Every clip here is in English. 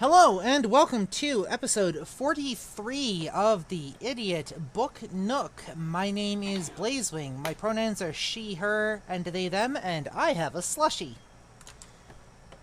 Hello, and welcome to episode 43 of the Idiot Book Nook. My name is Blazewing. My pronouns are she, her, and they, them, and I have a slushie.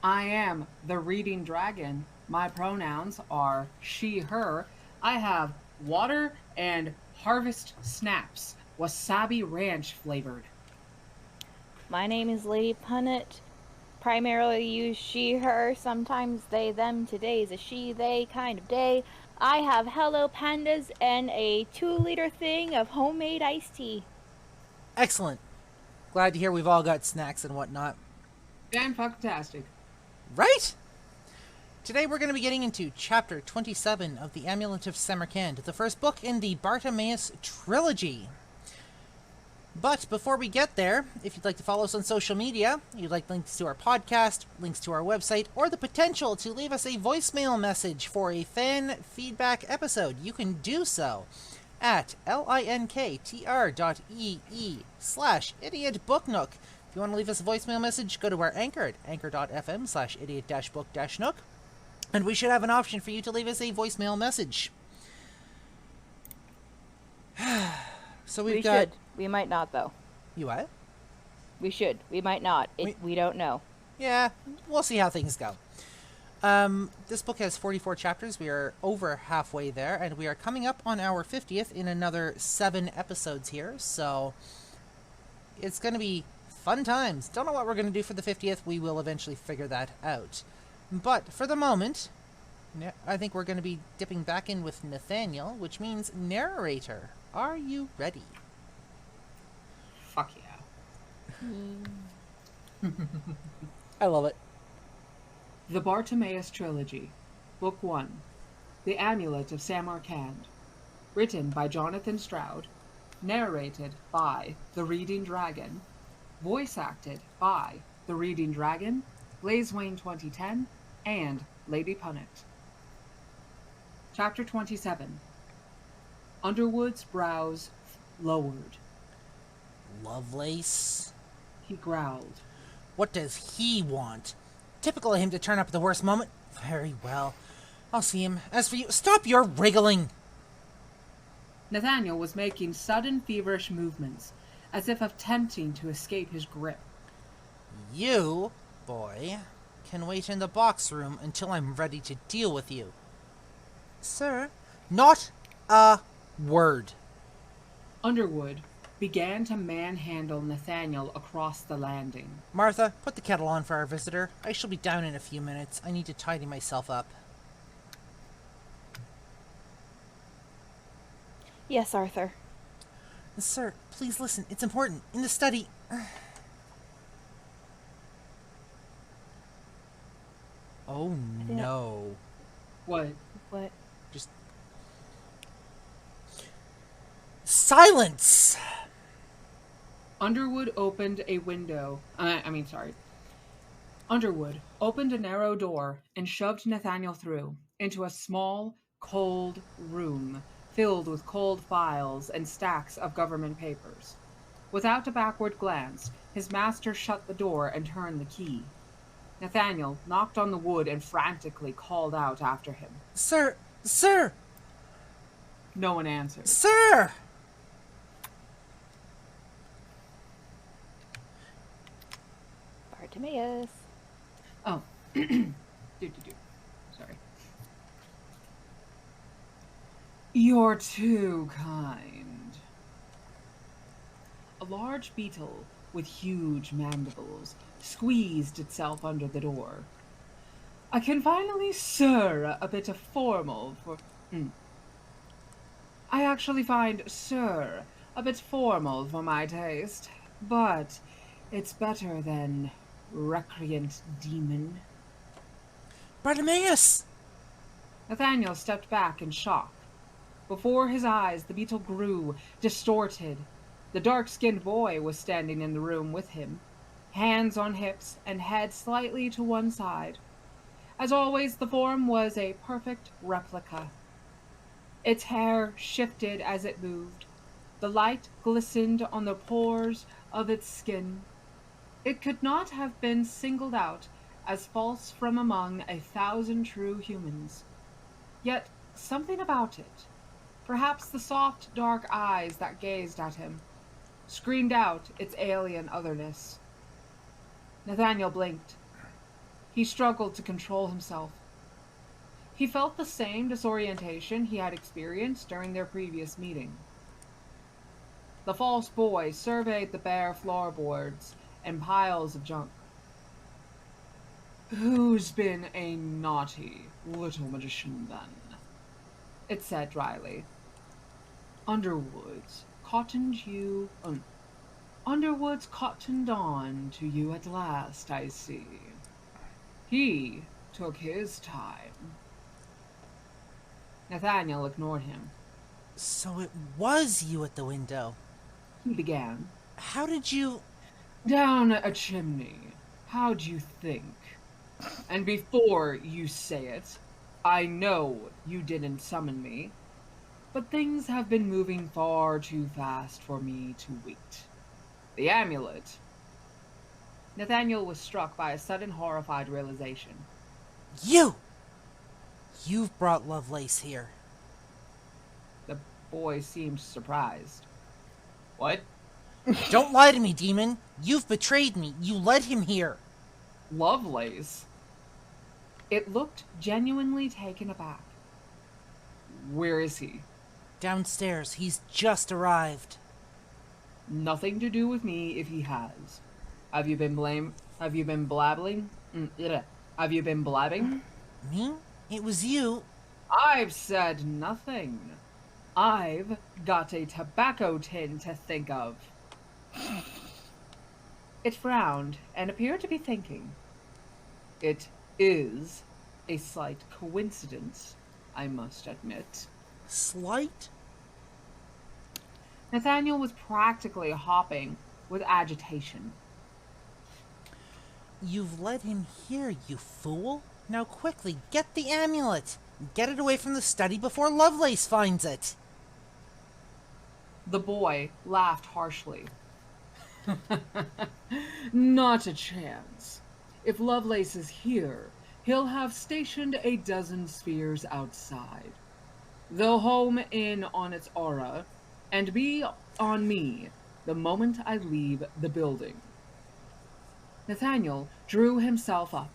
I am the reading dragon. My pronouns are she, her. I have water and harvest snaps, wasabi ranch flavored. My name is Lady Punnet. Primarily use she, her, sometimes they, them. Today's a she, they kind of day. I have Hello Pandas and a 2-liter thing of homemade iced tea. Excellent. Glad to hear we've all got snacks and whatnot. Fantastic. Right? Today we're going to be getting into chapter 27 of the Amulet of Samarkand, the first book in the Bartimaeus Trilogy. But before we get there, if you'd like to follow us on social media, you'd like links to our podcast, links to our website, or the potential to leave us a voicemail message for a fan feedback episode, you can do so at linktr.ee/idiotbooknook. If you want to leave us a voicemail message, go to our Anchor at anchor.fm/idiot-book-nook, and we should have an option for you to leave us a voicemail message. So we got... should. We might not, though. You what? We should. We might not. We don't know. Yeah, we'll see how things go. This book has 44 chapters. We are over halfway there, and we are coming up on our 50th in another 7 episodes here, so it's going to be fun times. Don't know what we're going to do for the 50th. We will eventually figure that out. But for the moment, I think we're going to be dipping back in with Nathaniel, which means narrator. Are you ready? Fuck yeah. I love it. The Bartimaeus Trilogy, Book 1, The Amulet of Samarkand. Written by Jonathan Stroud. Narrated by The Reading Dragon. Voice acted by The Reading Dragon, Blazewing 2010, and Lady Punnet. Chapter 27. Underwood's brows lowered. Lovelace? He growled. What does he want? Typical of him to turn up at the worst moment. Very well. I'll see him. As for you, stop your wriggling! Nathaniel was making sudden feverish movements, as if attempting to escape his grip. You, boy, can wait in the box room until I'm ready to deal with you. Sir? Not a word. Underwood began to manhandle Nathaniel across the landing. Martha, put the kettle on for our visitor. I shall be down in a few minutes. I need to tidy myself up. Yes, Arthur. Sir, please listen. It's important. In the study... Oh, no. What? What? Just... Silence! Underwood opened a window. Underwood opened a narrow door and shoved Nathaniel through into a small, cold room filled with cold files and stacks of government papers. Without a backward glance, his master shut the door and turned the key. Nathaniel knocked on the wood and frantically called out after him. Sir! Sir! No one answered. Sir! Bartimaeus. Oh. Sorry. You're too kind. A large beetle with huge mandibles squeezed itself under the door. I can finally sir a bit of formal for... I actually find sir a bit formal for my taste, but it's better than recreant demon. Bartimaeus! Nathaniel stepped back in shock. Before his eyes, the beetle grew, distorted. The dark-skinned boy was standing in the room with him, hands on hips and head slightly to one side. As always, the form was a perfect replica. Its hair shifted as it moved. The light glistened on the pores of its skin. It could not have been singled out as false from among 1,000 true humans. Yet something about it, perhaps the soft, dark eyes that gazed at him, screamed out its alien otherness. Nathaniel blinked. He struggled to control himself. He felt the same disorientation he had experienced during their previous meeting. The false boy surveyed the bare floorboards and piles of junk. "Who's been a naughty little magician, then?" it said dryly. Underwood's cottoned on to you at last, I see. He took his time. Nathaniel ignored him. So it was you at the window. He began. How did you... Down a chimney. How'd you think? And before you say it, I know you didn't summon me, but things have been moving far too fast for me to wait. The amulet. Nathaniel was struck by a sudden horrified realization. You! You've brought Lovelace here. The boy seemed surprised. What? Don't lie to me, demon. You've betrayed me. You led him here. Lovelace? It looked genuinely taken aback. Where is he? Downstairs. He's just arrived. Nothing to do with me if he has. Have you been blabbing? Have you been blabbing? Me? It was you. I've said nothing. I've got a tobacco tin to think of. It frowned and appeared to be thinking. It is a slight coincidence, I must admit. Slight? Nathaniel was practically hopping with agitation. You've led him here, you fool. Now quickly, get the amulet. Get it away from the study before Lovelace finds it. The boy laughed harshly. Not a chance. If Lovelace is here, he'll have stationed a dozen spheres outside. They'll home in on its aura and be on me the moment I leave the building. Nathaniel drew himself up.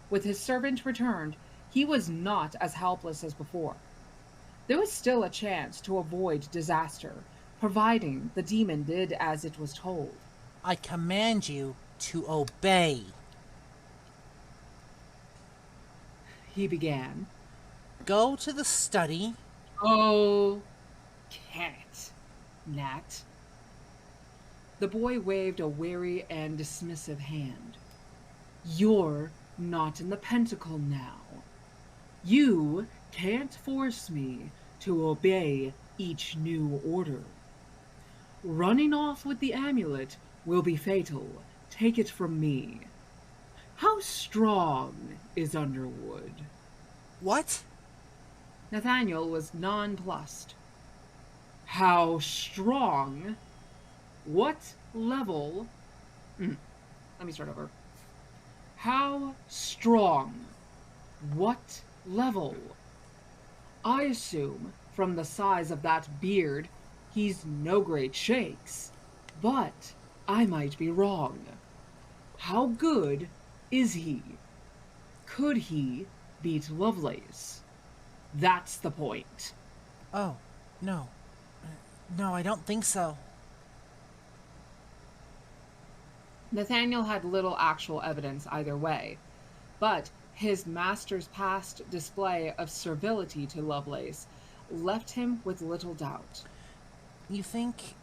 With his servant returned, he was not as helpless as before. There was still a chance to avoid disaster, providing the demon did as it was told. I command you to obey. He began. Go to the study. Oh, can't, Nat. The boy waved a wary and dismissive hand. You're not in the pentacle now. You can't force me to obey each new order. Running off with the amulet will be fatal. Take it from me. How strong is Underwood? What? Nathaniel was nonplussed. How strong? What level? Let me start over. How strong? What level? I assume, from the size of that beard, he's no great shakes. But I might be wrong. How good is he? Could he beat Lovelace? That's the point. Oh, no. No, I don't think so. Nathaniel had little actual evidence either way, but his master's past display of servility to Lovelace left him with little doubt. You think...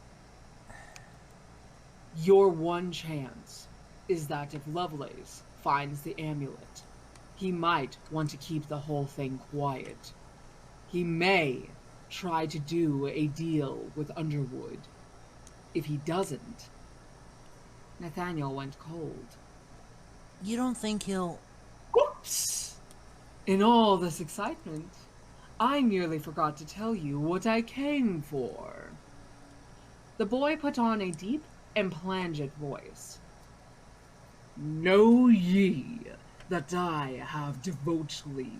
Your one chance is that if Lovelace finds the amulet, he might want to keep the whole thing quiet. He may try to do a deal with Underwood. If he doesn't, Nathaniel went cold. You don't think he'll... Oops! In all this excitement, I nearly forgot to tell you what I came for. The boy put on a deep and plangent voice. Know ye that I have devotedly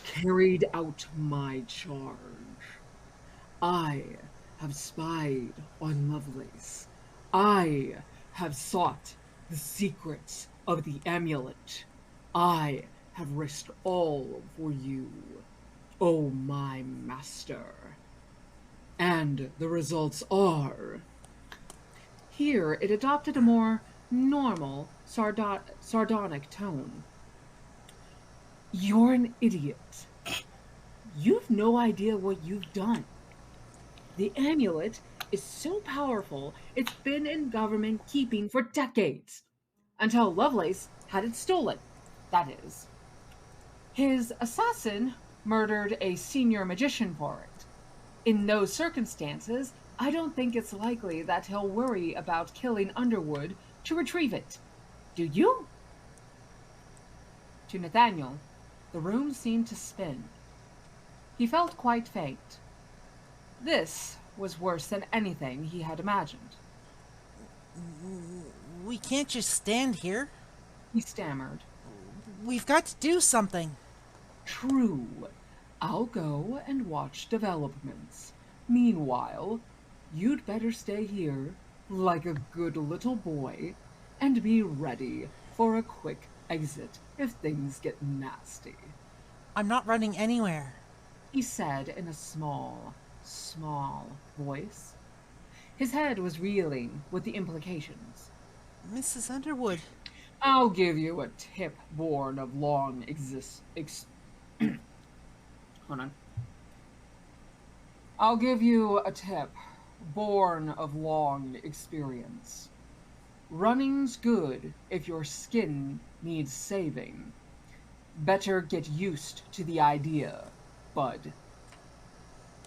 carried out my charge. I have spied on Lovelace. I have sought the secrets of the amulet. I have risked all for you, oh my master. And the results are... Here it adopted a more normal, sardonic tone. You're an idiot. You've no idea what you've done. The amulet is so powerful, it's been in government keeping for decades. Until Lovelace had it stolen, that is. His assassin murdered a senior magician for it. In those circumstances, I don't think it's likely that he'll worry about killing Underwood to retrieve it. Do you? To Nathaniel, the room seemed to spin. He felt quite faint. This was worse than anything he had imagined. We can't just stand here. He stammered. We've got to do something. True. I'll go and watch developments. Meanwhile, you'd better stay here, like a good little boy, and be ready for a quick exit if things get nasty. I'm not running anywhere, He said in a small voice. His head was reeling with the implications. Mrs. Underwood. I'll give you a tip born of long Hold on. I'll give you a tip born of long experience. Running's good if your skin needs saving. Better get used to the idea, bud.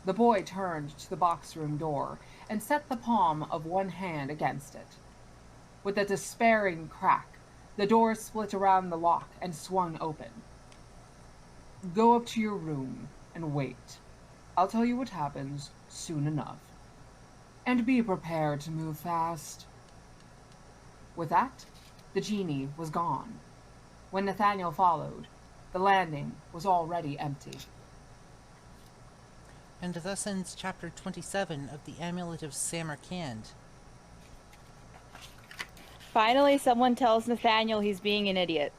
The boy turned to the box room door and set the palm of one hand against it. With a despairing crack, the door split around the lock and swung open. Go up to your room and wait. I'll tell you what happens soon enough. And be prepared to move fast. With that, the genie was gone. When Nathaniel followed, the landing was already empty. And thus ends chapter 27 of the Amulet of Samarkand. Finally, someone tells Nathaniel he's being an idiot.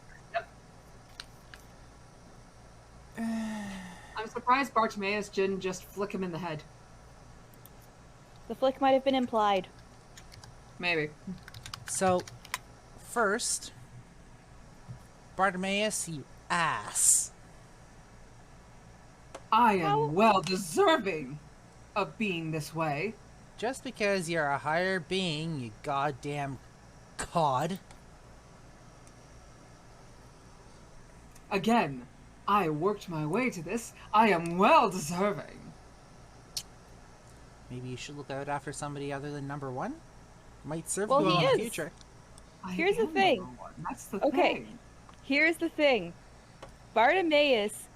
I'm surprised Bartimaeus didn't just flick him in the head. The flick might have been implied. Maybe. So, first, Bartimaeus, you ass. I am well deserving of being this way. Just because you're a higher being, you goddamn cod. Again, I worked my way to this. I am well deserving. Maybe you should look out after somebody other than number one. Might serve Well, you well he in the is. future. Here's the thing. That's the Okay. thing. Here's the thing. Bartimaeus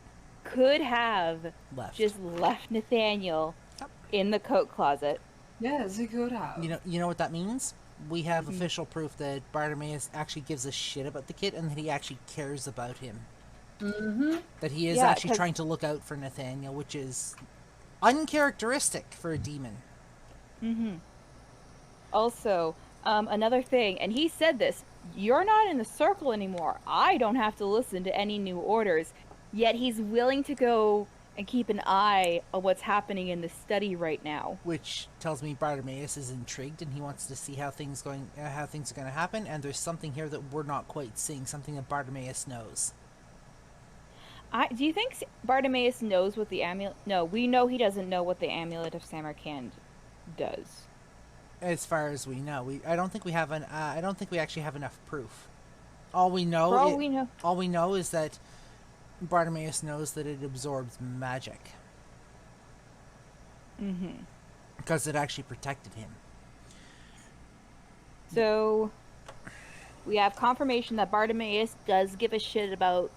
could have Left. just left Nathaniel Yep. in the coat closet. Yes, he could have. You know what that means? We have official proof that Bartimaeus actually gives a shit about the kid and that he actually cares about him. Mm-hmm. That he is Yeah, actually 'cause- trying to look out for Nathaniel, which is uncharacteristic for a demon. Also, another thing, and he said this, you're not in the circle anymore. I don't have to listen to any new orders. Yet he's willing to go and keep an eye on what's happening in the study right now. Which tells me Bartimaeus is intrigued and he wants to see how things are going to happen. And there's something here that we're not quite seeing, something that Bartimaeus knows. Do you think Bartimaeus knows what the amulet... No, we know he doesn't know what the Amulet of Samarkand does. As far as we know, I don't think we have I don't think we actually have enough proof. All we know, For all we know... all we know is that Bartimaeus knows that it absorbs magic. Because it actually protected him. So, we have confirmation that Bartimaeus does give a shit about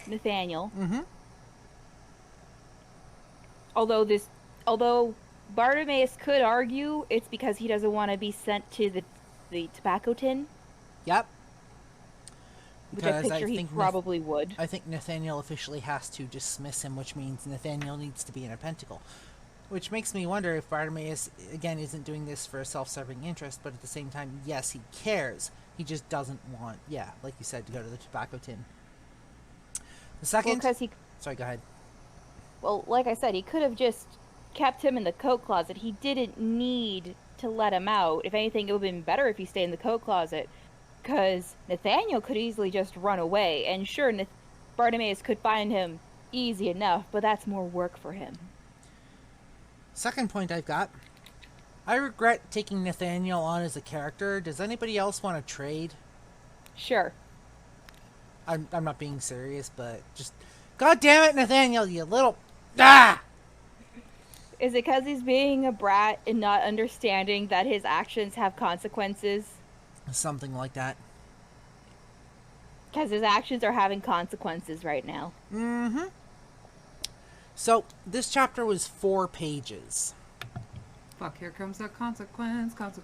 Nathaniel. Although Bartimaeus could argue it's because he doesn't want to be sent to the tobacco tin. Yep. Which I picture he probably would. I think Nathaniel officially has to dismiss him, which means Nathaniel needs to be in a pentacle. Which makes me wonder if Bartimaeus, again, isn't doing this for a self-serving interest, but at the same time, yes, he cares. He just doesn't want, like you said, to go to the tobacco tin. The second... Well, Sorry, go ahead. Well, like I said, he could have just kept him in the coat closet. He didn't need to let him out. If anything, it would have been better if he stayed in the coat closet. Because Nathaniel could easily just run away. And sure, Bartimaeus could find him easy enough, but that's more work for him. Second point I've got. I regret taking Nathaniel on as a character. Does anybody else want to trade? Sure. I'm not being serious, but just... God damn it, Nathaniel, you little... Ah! Is it because he's being a brat and not understanding that his actions have consequences? Something like that. Because his actions are having consequences right now. Mm-hmm. So, this chapter was 4 pages. Fuck, here comes the consequence. Fuck,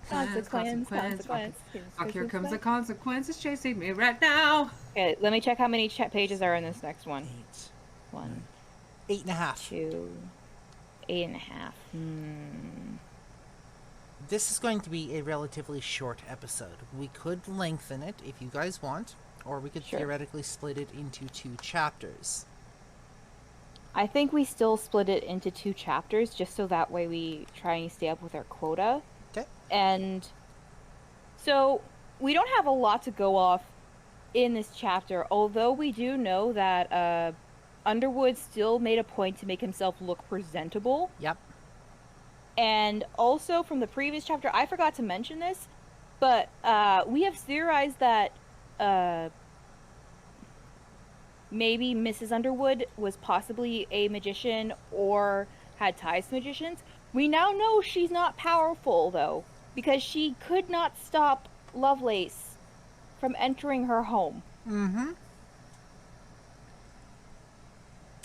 here comes the consequence. It's chasing me right now. Okay, let me check how many pages are in this next one. 8. 1. 8.5. 2. 8.5. This is going to be a relatively short episode. We could lengthen it if you guys want, or we could theoretically split it into 2 chapters. I think we still split it into 2 chapters, just so that way we try and stay up with our quota. Okay. And so we don't have a lot to go off in this chapter, although we do know that Underwood still made a point to make himself look presentable. Yep. And also from the previous chapter, I forgot to mention this, but we have theorized that maybe Mrs. Underwood was possibly a magician or had ties to magicians. We now know she's not powerful, though, because she could not stop Lovelace from entering her home. Mm-hmm.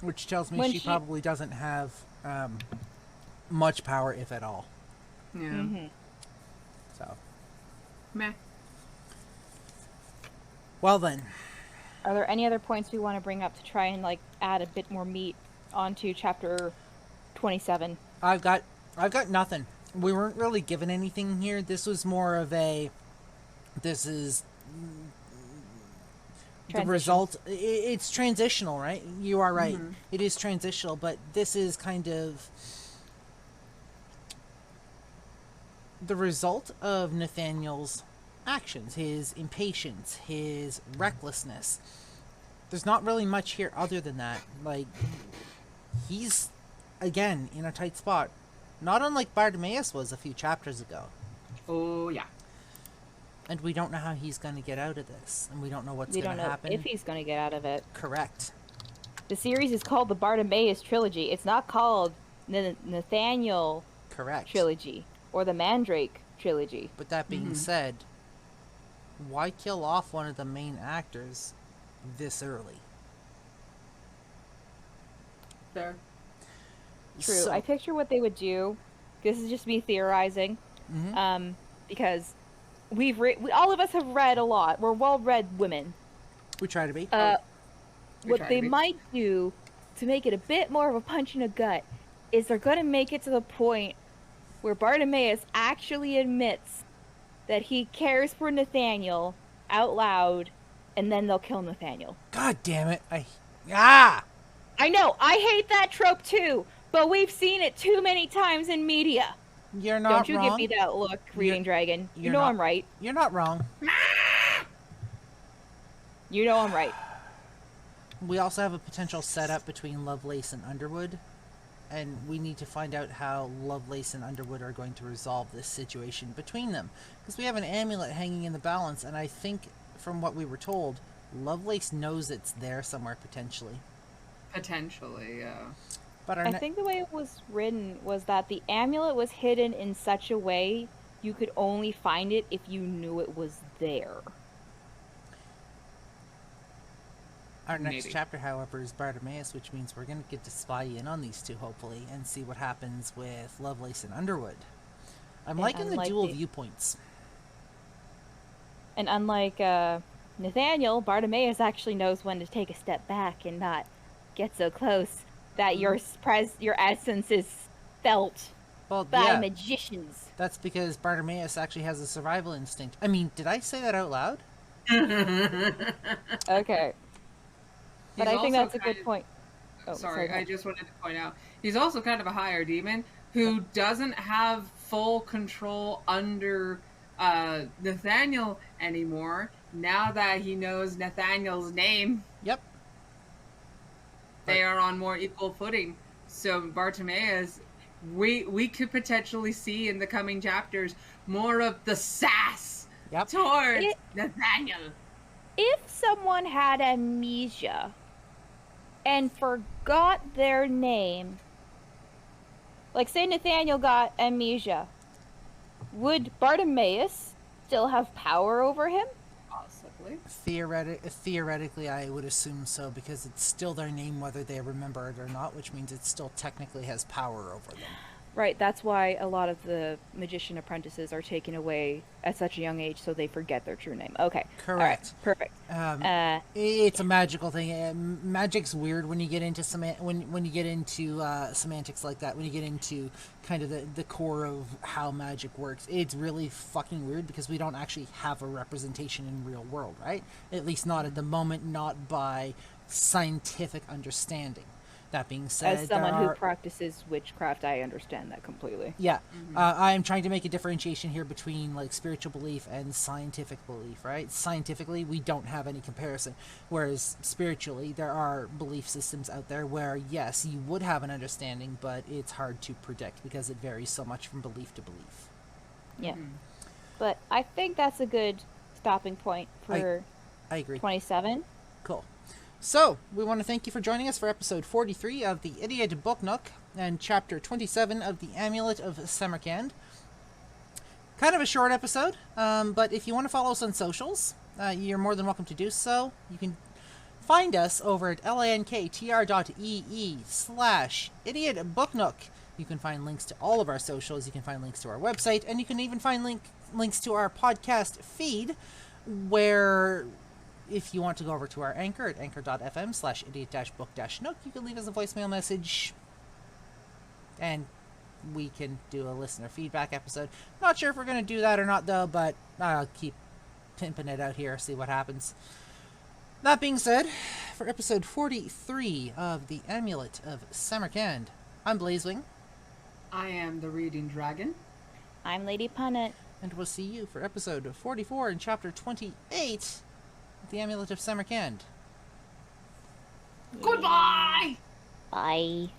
Which tells me she probably doesn't have much power, if at all. Yeah. Mm-hmm. So. Meh. Well then. Are there any other points we want to bring up to try and, like, add a bit more meat onto chapter 27? I've got nothing. We weren't really given anything here. This was more of a... This is... The result... It's transitional, right? You are right. Mm-hmm. It is transitional, but this is kind of... the result of Nathaniel's actions, his impatience, his recklessness. There's not really much here other than that. Like, he's, again, in a tight spot. Not unlike Bartimaeus was a few chapters ago. Oh, yeah. And we don't know how he's going to get out of this. And we don't know what's going to happen. We don't know if he's going to get out of it. Correct. The series is called the Bartimaeus Trilogy. It's not called the Nathaniel Trilogy or the Mandrake Trilogy. But that being said, why kill off one of the main actors this early? There. True. So, I picture what they would do. This is just me theorizing. Mm-hmm. Because we all of us have read a lot. We're well-read women. We try to be. What they might do to make it a bit more of a punch in the gut is they're going to make it to the point where Bartimaeus actually admits that he cares for Nathaniel out loud, and then they'll kill Nathaniel. God damn it. I know, I hate that trope too, but we've seen it too many times in media. You're not wrong. Don't you give me that look, Reading Dragon. You know I'm right. You're not wrong. You know I'm right. We also have a potential setup between Lovelace and Underwood, and we need to find out how Lovelace and Underwood are going to resolve this situation between them. Because we have an amulet hanging in the balance, and I think, from what we were told, Lovelace knows it's there somewhere, potentially. Potentially, yeah. But I think the way it was written was that the amulet was hidden in such a way you could only find it if you knew it was there. Our next chapter, however, is Bartimaeus, which means we're going to get to spy in on these two, hopefully, and see what happens with Lovelace and Underwood. I'm liking the dual viewpoints. And unlike Nathaniel, Bartimaeus actually knows when to take a step back and not get so close that your essence is felt Well, by yeah, magicians. that's because Bartimaeus actually has a survival instinct. I mean, did I say that out loud? Okay. But He's I think also that's a good point. Oh, sorry, go I ahead. just wanted to point out he's also kind of a higher demon who doesn't have full control under Nathaniel anymore. Now that he knows Nathaniel's name, Yep. they are on more equal footing. So Bartimaeus, we could potentially see in the coming chapters more of the sass Yep. towards Nathaniel. If someone had amnesia and forgot their name, like say Nathaniel got amnesia, would Bartimaeus still have power over him? Possibly. Theoretically, I would assume so, because it's still their name whether they remember it or not, which means it still technically has power over them. Right, that's why a lot of the magician apprentices are taken away at such a young age so they forget their true name. Okay. Correct. All right, perfect. It's a magical thing. Magic's weird when you get into when you get into semantics like that. When you get into kind of the core of how magic works, it's really fucking weird because we don't actually have a representation in real world, right? At least not at the moment, not by scientific understanding. That being said, As someone who practices witchcraft, I understand that completely. yeah, I'm trying to make a differentiation here between like spiritual belief and scientific belief, right? Scientifically, we don't have any comparison, whereas spiritually, there are belief systems out there where, yes, you would have an understanding, but it's hard to predict because it varies so much from belief to belief. Yeah. But I think that's a good stopping point for I agree. 27. Cool. So, we want to thank you for joining us for episode 43 of the Idiot Book Nook and chapter 27 of the Amulet of Samarkand. Kind of a short episode, but if you want to follow us on socials, you're more than welcome to do so. You can find us over at lanktr.ee/idiotbooknook. You can find links to all of our socials, you can find links to our website, and you can even find links to our podcast feed, where if you want to go over to our Anchor at anchor.fm/idiot-book-nook, you can leave us a voicemail message and we can do a listener feedback episode. Not sure if we're going to do that or not, though, but I'll keep pimping it out here, see what happens. That being said, for episode 43 of the Amulet of Samarkand, I'm Blazewing. I am the Reading Dragon. I'm Lady Punnet. And we'll see you for episode 44 and chapter 28 of the Amulet of Samarkand. Goodbye! Bye.